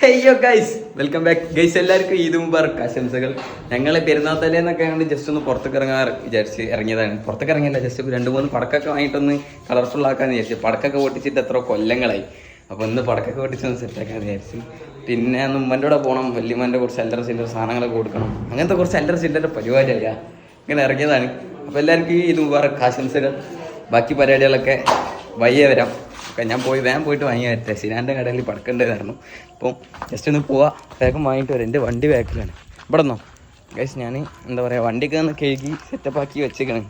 ഹെയ്യോ guys, welcome back guys. എല്ലാവർക്കും ഈദ് മുബാറക് ആശംസകൾ. ഞങ്ങൾ പെരുന്നാൾ തലേന്നൊക്കെ ഞങ്ങൾ ജസ്റ്റ് ഒന്ന് പുറത്തേക്ക് ഇറങ്ങാൻ വിചാരിച്ച് ഇറങ്ങിയതാണ്. പുറത്തേക്ക് ഇറങ്ങിയല്ല, ജസ്റ്റ് 2-3 പടക്കൊക്കെ വാങ്ങിയിട്ടൊന്ന് കളർഫുൾ ആക്കാന്ന് വിചാരിച്ചു. പടക്കൊക്കെ പൊട്ടിച്ചിട്ട് എത്ര കൊല്ലങ്ങളായി. അപ്പോൾ ഇന്ന് പടക്കൊക്കെ പൊട്ടിച്ചൊന്ന് സെറ്റാക്കാന്ന് വിചാരിച്ചു. പിന്നെ ഉമ്മൻ്റെ കൂടെ പോകണം, വല്യമ്മൻ്റെ കുറച്ച് അല്ലറ ചില്ലറ സാധനങ്ങളൊക്കെ കൊടുക്കണം. അങ്ങനത്തെ കുറച്ച് അല്ലറ ചില്ലറ പരിപാടിയല്ല, ഇങ്ങനെ ഇറങ്ങിയതാണ്. അപ്പോൾ എല്ലാവർക്കും ഈദ് മുബാറക് ആശംസകൾ. ബാക്കി പരിപാടികളൊക്കെ വയ്യേ വരാം. ഞാൻ വേഗം പോയിട്ട് വാങ്ങി വരട്ടെ. സിനാൻ്റെ കടയിൽ പടക്കണ്ടായിരുന്നു. അപ്പോൾ ജസ്റ്റ് ഒന്ന് പോവാം, വേഗം വാങ്ങിയിട്ട് വരാം. എൻ്റെ വണ്ടി ബാക്കിലാണ്. ഇവിടെ നിന്നോ ഗൈസ്, ഞാൻ എന്താ പറയുക, വണ്ടിയൊക്കെ ഒന്ന് കഴുകി സെറ്റപ്പാക്കി വെച്ചേക്കണം.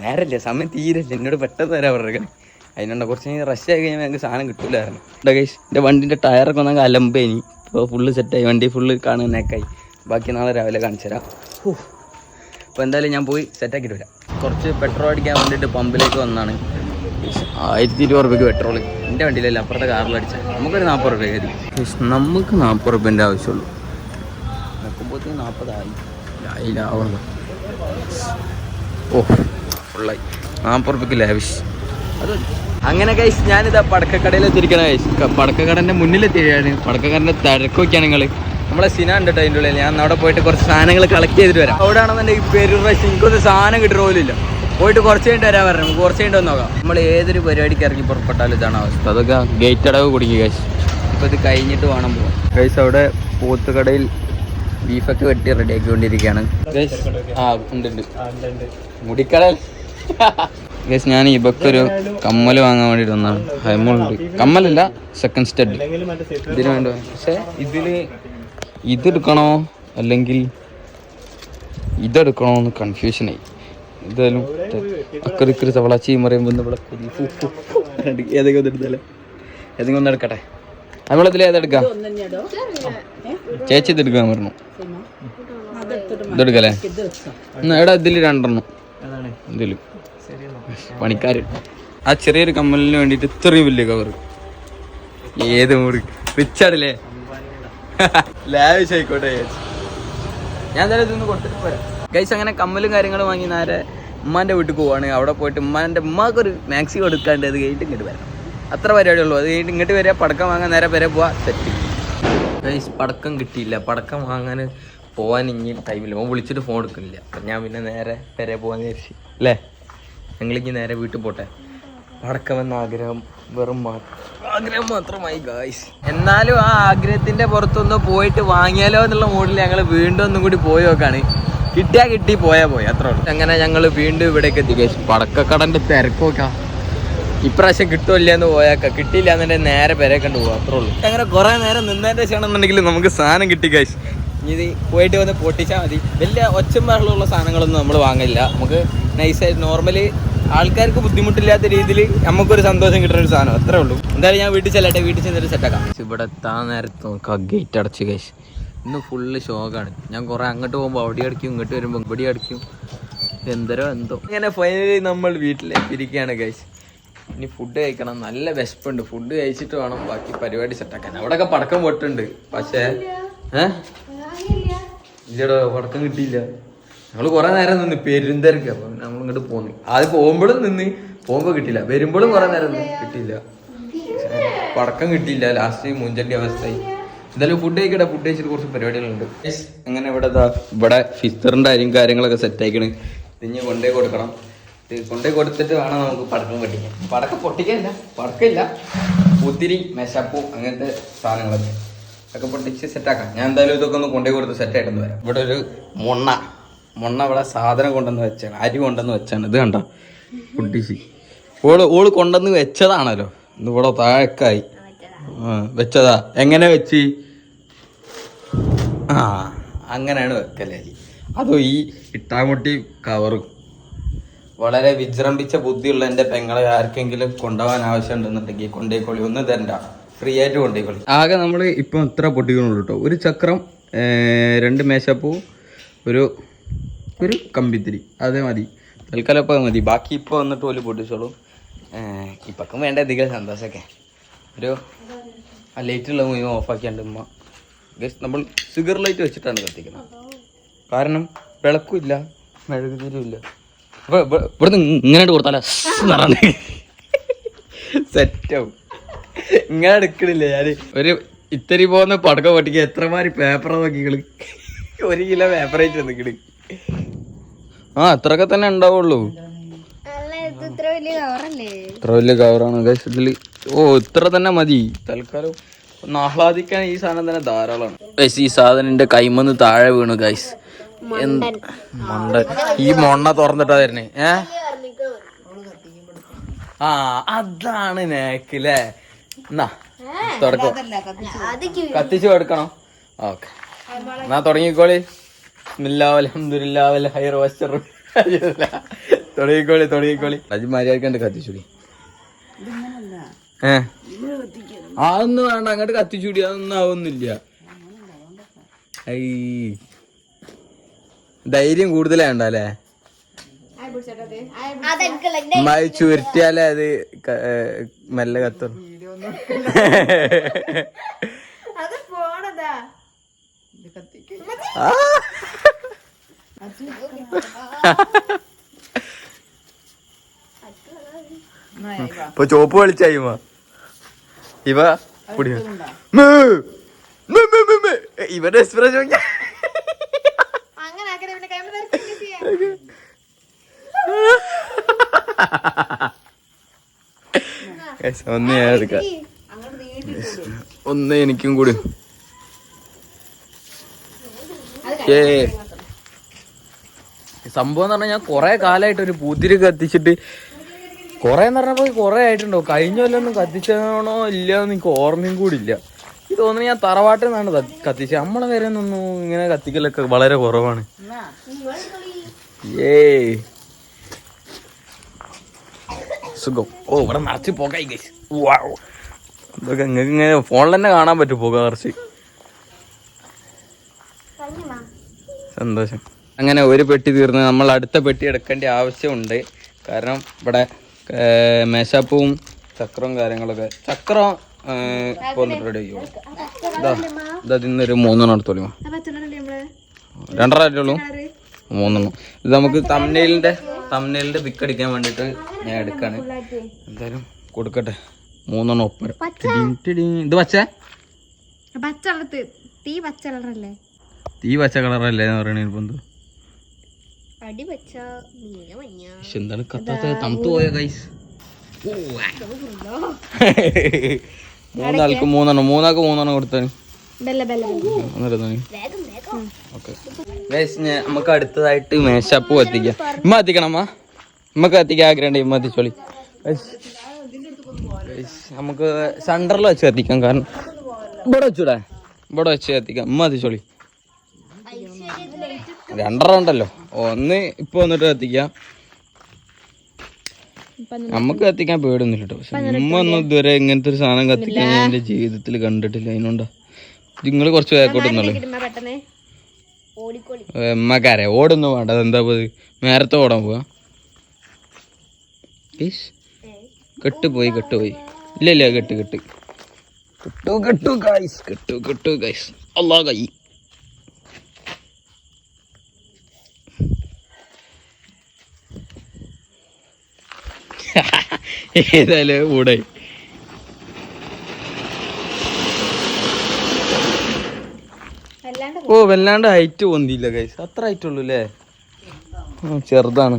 നേരല്ലേ, സമയം തീരല്ലേ, എന്നോട് പെട്ടെന്ന് തരാൻ പറഞ്ഞേക്കണം. അതിനുണ്ട് കുറച്ച് റഷ് ആയി കഴിഞ്ഞാൽ ഞങ്ങൾക്ക് സാധനം കിട്ടില്ലായിരുന്നു. ഇവിടെ ഗൈസ് എൻ്റെ വണ്ടിൻ്റെ ടയറൊക്കെ ഒന്നങ്ങ് അലമ്പേനി. ഇപ്പോൾ ഫുള്ള് സെറ്റായി, വണ്ടി ഫുള്ള് കാണുന്നേക്കായി. ബാക്കി നാളെ രാവിലെ കാണിച്ചു തരാം. അപ്പോൾ എന്തായാലും ഞാൻ പോയി സെറ്റാക്കിയിട്ട് വരാം. കുറച്ച് പെട്രോൾ അടിക്കാൻ വേണ്ടിയിട്ട് പമ്പിലേക്ക് വന്നതാണ്. 1020 രൂപയ്ക്ക് പെട്രോൾ എൻ്റെ വണ്ടിയിലല്ല, അപ്പുറത്തെ കാറിൽ അടിച്ചാൽ നമുക്കൊരു 40 രൂപ കയറി. നമുക്ക് 40 രൂപേൻ്റെ ആവശ്യമുള്ളൂ. നോക്കുമ്പോഴത്തേക്ക് 40 ആയില്ലാവുള്ളൂ. ഓ ഫുള്ളായി 40 രൂപയ്ക്ക് ലാവിഷ്. അത് അങ്ങനെ ഗൈസ്, ഞാനിതാ പടക്കക്കടയിൽ എത്തിയിരിക്കണ ഗൈസ്. പടക്കക്കടൻ്റെ മുന്നിലെത്തിയാണ്. പടക്കക്കടൻ്റെ തിരക്കൊക്കെയാണ് നിങ്ങൾ. നമ്മളെ സിന ഉണ്ട് കേട്ടോ അതിൻ്റെ ഉള്ളിൽ. ഞാൻ അവിടെ പോയിട്ട് കുറച്ച് സാധനങ്ങൾ കളക്ട് ചെയ്തിട്ട് വരാം. അവിടെ ആണെന്നുണ്ടെങ്കിൽ പെരും റഷ്, എനിക്കൊന്നും സാധനം കിട്ടുന്ന പോലും ഇല്ല. പോയിട്ട് കുറച്ച് കഴിഞ്ഞിട്ട് വരാൻ പറഞ്ഞു. നമുക്ക് കുറച്ച് കഴിഞ്ഞിട്ട് ഒന്ന് നോക്കാം. നമ്മൾ ഏതൊരു പരിപാടിക്ക് ഇറങ്ങി പുറപ്പെട്ടാലും ഇതാണ് അവസ്ഥ. അതൊക്കെ ഗേറ്റ് അടവ് കുടുങ്ങി ഗൈസ്. ഇപ്പോൾ ഇത് കഴിഞ്ഞിട്ട് വേണം പോകാം ഗൈസ്. അവിടെ പോത്തുകടയിൽ ബീഫൊക്കെ വെട്ടി റെഡിയാക്കിക്കൊണ്ടിരിക്കുകയാണ് ഗൈസ്. ഉണ്ട് മുടിക്കടൽ ഗൈസ്. ഞാൻ ഇവക്കൊരു കമ്മൽ വാങ്ങാൻ വേണ്ടിയിട്ട് വന്നതാണ്. ഹൈമോളുണ്ട്, കമ്മലല്ല, സെക്കൻഡ് സ്റ്റഡ് ഇതിന് വേണ്ടി. പക്ഷേ ഇതെടുക്കണോ അല്ലെങ്കിൽ ഇതെടുക്കണോ എന്ന് കൺഫ്യൂഷനായി. എന്തായാലും അക്കറിക്കറി തവളാച്ചി പറയുമ്പോൾ ഇവിടെ ഏതൊക്കെ ഒന്നെടുത്താലേ, ഏതെങ്കിലും ഒന്ന് എടുക്കട്ടെ. നമ്മളതിൽ ഏതെടുക്കാം? ചേച്ചി ഇതെടുക്കാൻ പറഞ്ഞു. ഇതെടുക്കല്ലേ? എടാ ഇതിൽ 2 ഇതിൽ പണിക്കാർ. ആ ചെറിയൊരു കമ്മലിന് വേണ്ടിയിട്ട് ഇത്രയും വലിയ കവർ. ഏത് മുറി റിച്ചാടില്ലേ, ലാവിഷ് ആയിക്കോട്ടെ ചേച്ചി. ഞാൻ എന്തായാലും ഇതൊന്ന് കൊടുത്തിട്ട് പോരാ ഗൈസ്. അങ്ങനെ കമ്മലും കാര്യങ്ങളും വാങ്ങി നേരെ ഉമ്മാൻ്റെ വീട്ടിൽ പോവാണ്. അവിടെ പോയിട്ട് ഉമ്മാക്കൊരു മാക്സി കൊടുക്കാണ്ട് അത് കഴിഞ്ഞിട്ട് ഇങ്ങോട്ട് വരാം. അത്ര പരിപാടിയുള്ളൂ. അത് കഴിഞ്ഞിട്ട് ഇങ്ങോട്ട് വരിക, പടക്കം വാങ്ങാൻ നേരെ വരെ പോവാ, സെറ്റ് ഗൈസ്. പടക്കം കിട്ടിയില്ല. പടക്കം വാങ്ങാൻ പോകാൻ ഇനി ടൈമില്ല. ഓൻ വിളിച്ചിട്ട് ഫോൺ എടുക്കുന്നില്ല. അപ്പം ഞാൻ പിന്നെ നേരെ വരെ പോകാൻ വിചാരിച്ചു അല്ലേ. ഞങ്ങളിങ്ങനെ നേരെ വീട്ടിൽ പോട്ടെ. പടക്കമെന്ന ആഗ്രഹം വെറും ആഗ്രഹം മാത്രമായി ഗായ്സ്. എന്നാലും ആ ആഗ്രഹത്തിൻ്റെ പുറത്തൊന്ന് പോയിട്ട് വാങ്ങിയാലോ എന്നുള്ള മൂഡിൽ ഞങ്ങൾ വീണ്ടും ഒന്നും കൂടി പോയി നോക്കാണ്. കിട്ടിയാൽ കിട്ടി, പോയാൽ പോയി, അത്രേ ഉള്ളൂ. അങ്ങനെ ഞങ്ങൾ വീണ്ടും ഇവിടേക്ക് എത്തി ഗൈസ്. പടക്കക്കടൻ്റെ തിരക്കൊക്കെ ഇപ്രാവശ്യം കിട്ടുമല്ല എന്ന് പോയാക്കാം. കിട്ടിയില്ല എന്നുണ്ടെങ്കിൽ നേരെ പെരേക്കണ്ട് പോകും, അത്രേ ഉള്ളൂ. അങ്ങനെ കുറേ നേരം നിന്നതിൻ്റെ ശേഷമാണെന്നുണ്ടെങ്കിൽ നമുക്ക് സാധനം കിട്ടി ഗൈസ്. ഇത് പോയിട്ട് വന്ന് പൊട്ടിച്ചാൽ മതി. വലിയ ഒച്ചമ്പാടുള്ള സാധനങ്ങളൊന്നും നമ്മൾ വാങ്ങില്ല. നമുക്ക് നൈസായിട്ട് നോർമലി ആൾക്കാർക്ക് ബുദ്ധിമുട്ടില്ലാത്ത രീതിയിൽ നമുക്കൊരു സന്തോഷം കിട്ടുന്ന ഒരു സാധനം, അത്രേ ഉള്ളൂ. എന്തായാലും ഞാൻ വീട്ടിൽ ചെല്ലട്ടെ, വീട്ടിൽ ചെന്നിട്ട് സെറ്റാക്കാം. ഇവിടെ എത്താൻ നേരത്ത് നോക്കാം ഗേറ്റ് അടച്ച് ഗൈസ്. ഇന്ന് ഫുള്ള് ഷോക്കാണ്. ഞാൻ കുറേ അങ്ങോട്ട് പോകുമ്പോൾ അവിടെ അടിക്കും, ഇങ്ങോട്ട് വരുമ്പോൾ ഇവിടെ അടിക്കും, എന്തോ. ഇങ്ങനെ ഫൈനലി നമ്മൾ വീട്ടിലേക്ക് ഇരിക്കുകയാണ് ഗൈസ്. ഇനി ഫുഡ് കഴിക്കണം, നല്ല വിശപ്പുണ്ട്. ഫുഡ് കഴിച്ചിട്ട് വേണം ബാക്കി പരിപാടി സെറ്റാക്കാൻ. അവിടെയൊക്കെ പടക്കം പൊട്ടുണ്ട്, പക്ഷേ ഇല്ലടോ പടക്കം കിട്ടിയില്ല. ഞങ്ങൾ കുറേ നേരം നിന്ന് പെരുന്തരക്ക്. അപ്പം നമ്മൾ ഇങ്ങോട്ട് പോന്നു. ആദ്യം പോകുമ്പോഴും നിന്ന്, പോകുമ്പോൾ കിട്ടിയില്ല, വരുമ്പോഴും കുറേ നേരം നിന്ന് കിട്ടിയില്ല, പടക്കം കിട്ടിയില്ല. ലാസ്റ്റ് മുഞ്ചൻ്റെ അവസ്ഥയായി. എന്തായാലും ഫുഡ് കഴിക്കട്ടെ. ഫുഡ് കഴിച്ചിട്ട് കുറച്ച് പരിപാടികളുണ്ട്. അങ്ങനെ ഇവിടെ ഫിസ്റ്ററിൻ്റെ അരിയും കാര്യങ്ങളൊക്കെ സെറ്റായിക്കണ്. ഇതിഞ്ഞ് കൊണ്ടുപോയി കൊടുക്കണം. ഇത് കൊണ്ടുപോയി കൊടുത്തിട്ട് വേണം നമുക്ക് പടക്കം പൊട്ടിക്കാൻ. പടക്കം പൊട്ടിക്കാനില്ല, പടക്കമില്ല, പൂത്തിരി, മെശപ്പൂ, അങ്ങനത്തെ സാധനങ്ങളൊക്കെ ഒക്കെ പൊട്ടിച്ച് സെറ്റാക്കാം. ഞാൻ എന്തായാലും ഇതൊക്കെ ഒന്ന് കൊണ്ടുപോയി കൊടുത്ത് സെറ്റായിട്ടൊന്ന് വരാം. ഇവിടെ ഒരു മൊണ്ണ ഇവിടെ സാധനം കൊണ്ടുവന്ന് വെച്ചാണ്, അരി കൊണ്ടുവന്ന് വെച്ചാണ്. ഇത് കണ്ടോ പൊട്ടിച്ച്. ഓള് കൊണ്ടുവന്ന് വെച്ചതാണല്ലോ. ഇന്ന് ഇവിടെ താഴേക്കായി വെച്ചതാ. എങ്ങനെ വെച്ച്? അങ്ങനെയാണ് വെക്കല്ലേ. അതോ ഈ ഇട്ടാമുട്ടി കവറും. വളരെ വിജൃംഭിച്ച ബുദ്ധിയുള്ള എൻ്റെ പെങ്ങളെ ആർക്കെങ്കിലും കൊണ്ടുപോകാൻ ആവശ്യമുണ്ടെന്നുണ്ടെങ്കിൽ കൊണ്ടേക്കോളി, ഒന്ന് തരണ്ട, ഫ്രീ ആയിട്ട് കൊണ്ടേക്കോളി. ആകെ നമ്മൾ ഇപ്പം ഇത്ര പൊട്ടിക്കണുള്ളൂ കേട്ടോ. ഒരു ചക്രം, 2 മേശപ്പൂ, ഒരു കമ്പിത്തിരി, അതേ മതി. തൽക്കാലം ഇപ്പം മതി. ബാക്കി ഇപ്പോൾ വന്നിട്ട് പോലും പൊട്ടിച്ചോളൂ. ഇപ്പം വേണ്ട അധികം സന്തോഷമൊക്കെ. ഒരു ലൈറ്റുള്ള മുഴുവൻ ഓഫാക്കിയാണ്ട് ഉമ്മ ഗസ്റ്റ് നമ്മൾ സിഗർ ലൈറ്റ് വെച്ചിട്ടാണ് കത്തിക്കുന്നത്. കാരണം വിളക്കുമില്ല, മെഴുകുതിരിയില്ല. അപ്പോൾ ഇവിടുന്ന് ഇങ്ങനെ കൊടുത്താലോ സെറ്റാവും. ഇങ്ങനെ എടുക്കണില്ല. ഞാൻ ഒരു ഇത്തിരി പോകുന്ന പടക്കം പൊട്ടിക്കുക എത്രമാതിരി പേപ്പർ നോക്കിക്കള് 1 കിലോ പേപ്പർ അയച്ചു തന്നിക്കണ് ആ അത്രയൊക്കെ തന്നെ ഉണ്ടാവുള്ളൂ ഇത്ര വലിയ കവറാണ് ഇതില് ഓ ഇത്ര തന്നെ മതി തൽക്കാലം ഒന്ന് ആഹ്ലാദിക്കാൻ ഈ സാധനം തന്നെ ധാരാളമാണ് ഗൈസ് ഈ സാധനം എന്റെ കൈമന്ന് താഴെ വീണു ഗൈസ് മണ്ടൻ ഈ മൊണ്ണ തുറന്നിട്ടാ തരണേ ആ അതാണ് നേക്കില്ലേ എന്നാ തുടക്കം കത്തിച്ചു കൊടുക്കണോ ഓക്കെ എന്നാ തുടങ്ങിക്കോളി തുടങ്ങിക്കോളി അത് മര്യാദക്കണ്ട് കത്തിച്ചൂടി അതൊന്നും വേണ്ട അങ്ങോട്ട് കത്തിച്ചൂടി അതൊന്നും ആവുന്നില്ല ധൈര്യം കൂടുതലാണ്ട അല്ലേ ചുരുട്ടിയാലേ അത് മെല്ലെ കത്തും ഇപ്പൊ ചോപ്പ് കളിച്ചായിമ ഇവ ഇവന്റെ എക്സ്പ്രഷൻ ഒന്ന് ഞാൻ എടുക്കാം ഒന്ന് എനിക്കും കൂടി സംഭവം എന്ന് പറഞ്ഞാൽ ഞാൻ കൊറേ കാലമായിട്ട് ഒരു പൂത്തിരി കത്തിച്ചിട്ട് കൊറേ എന്ന് പറഞ്ഞപ്പോ കൊറേ ആയിട്ടുണ്ടോ കഴിഞ്ഞ കൊല്ലൊന്നും കത്തിച്ചതാണോ ഇല്ലയെന്ന് എനിക്ക് ഓർമ്മയും കൂടി ഇല്ല ഇത് തോന്നുന്നു ഞാൻ തറവാട്ടിൽ നിന്നാണ് കത്തിച്ചത് നമ്മളെ വരെ ഒന്നും ഇങ്ങനെ കത്തിക്കലൊക്കെ വളരെ കുറവാണ് സുഖം ഓ ഇവിടെ നിറച്ച് പോകായി ഗൈസ് ഇതൊക്കെ നിങ്ങൾക്ക് ഇങ്ങനെ ഫോണിൽ തന്നെ കാണാൻ പറ്റും പോക നിറച്ച് സന്തോഷം അങ്ങനെ ഒരു പെട്ടി തീർന്ന് നമ്മൾ അടുത്ത പെട്ടി എടുക്കേണ്ട ആവശ്യമുണ്ട് കാരണം ഇവിടെ മേശാപ്പവും ചക്രവും കാര്യങ്ങളൊക്കെ ചക്രം പോന്നിട്ട് റെഡി ആയോ ഇതൊരു 3 എടുത്തോളൂ 2 ആയിട്ടുള്ളൂ 3 ഇത് നമുക്ക് തമ്മിലിന്റെ പിക്ക് അടിക്കാൻ വേണ്ടിട്ട് ഞാൻ എടുക്കാണ് എന്തായാലും കൊടുക്കട്ടെ 3 ഒപ്പം ഇത് തീ പച്ച കളറല്ലേ എന്ന് പറയണ ഇപ്പൊ എന്ത് എന്താണ് കത്താത്ത തണുത്തു പോയ ഗൈസ് 3 ആൾക്ക് 3 കൊടുത്താണ് നമുക്ക് അടുത്തതായിട്ട് മേശാപ്പ് കത്തിക്കാം ഇമ്മ കത്തിക്കണം ഇമ്മക്ക് കത്തിക്കാൻ ആഗ്രഹമുണ്ട് ഇമ്മ കത്തിച്ചോളി നമുക്ക് സെന്ററിൽ വെച്ച് കത്തിക്കാം കാരണം ഇവിടെ വെച്ച് കത്തിക്കാം ഇമ്മ കത്തിച്ചോളി 2 ഉണ്ടല്ലോ ഒന്ന് ഇപ്പൊ വന്നിട്ട് കത്തിക്കാം നമുക്ക് കത്തിക്കാൻ പേടിയൊന്നുമില്ല കേട്ടോ പക്ഷെ ഉമ്മ ഒന്നും ഇതുവരെ ഇങ്ങനത്തെ ഒരു സാധനം കത്തിക്കാൻ ഞാൻ എന്റെ ജീവിതത്തിൽ കണ്ടിട്ടില്ല അതിനോണ്ടാ നിങ്ങള് കുറച്ച് വേക്കോട്ടുന്നല്ലോ ഉമ്മക്കാരെ ഓടൊന്നും വേണ്ട അതെന്താ പോയത് നേരത്തെ ഓടാൻ പോവാ കെട്ടുപോയി ഇല്ല കെട്ടു ഗൈസ് അല്ലാ കൈ ഏതായാലും കൂടായി ഓ വല്ലാണ്ട് ഹൈറ്റ് പൊന്തിയില്ല ഗൈസ് അത്ര ഹൈറ്റ് ഉള്ളൂ അല്ലേ ചെറുതാണ്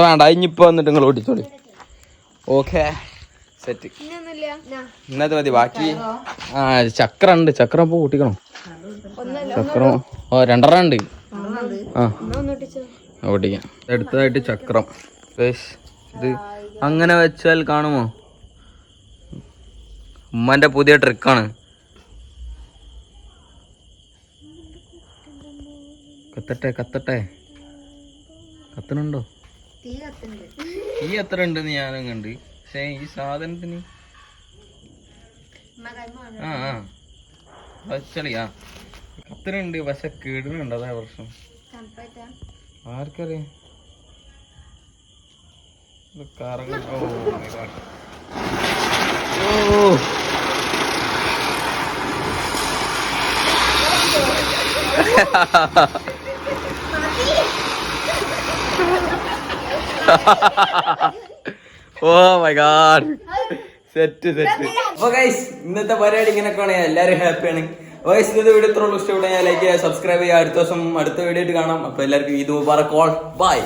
വേണ്ട ഇനിയിപ്പോ വന്നിട്ട് നിങ്ങൾ ഓടിച്ചോളി ഓക്കെ സെറ്റ് ഇന്നത്തെ മതി ബാക്കി ചക്രം ഉണ്ട് ചക്രം ഇപ്പൊ കൂട്ടിക്കണം ചക്രം 2 ഉണ്ട് ഓട്ടിക്കാം അടുത്തതായിട്ട് ചക്രം ഇത് അങ്ങനെ വെച്ചാൽ കാണുമോ ഉമ്മന്റെ പുതിയ ട്രിക്കാണ് കത്തട്ടെ കത്തണുണ്ടോ ഈ എത്ര ഉണ്ടെന്ന് ഞാനും കണ്ട് പക്ഷെ ഈ സാധനത്തിന് വച്ചളിയാ കത്തനുണ്ട് പക്ഷെ കേടുന്നുണ്ട് അതാ പ്രശ്നം ആർക്കറിയാം കറങ്ങ ഓ മൈ ഗാഡ് സെറ്റ് അപ്പൊ ഗൈസ് ഇന്നത്തെ പരിപാടി ഇങ്ങനെയൊക്കെയാണ്, എല്ലാവരും ഹാപ്പിയാണ്. ഗൈസ് ഇന്നത്തെ വീഡിയോ ഇത്രയുള്ളൂ. ഇഷ്ടപ്പെട്ട ഞാൻ ലൈക്ക് ചെയ്യുക, സബ്സ്ക്രൈബ് ചെയ്യുക. അടുത്ത ദിവസം അടുത്ത വീഡിയോ ആയിട്ട് കാണാം. അപ്പൊ എല്ലാവർക്കും ഈദ് മുബാറക്. ബൈ.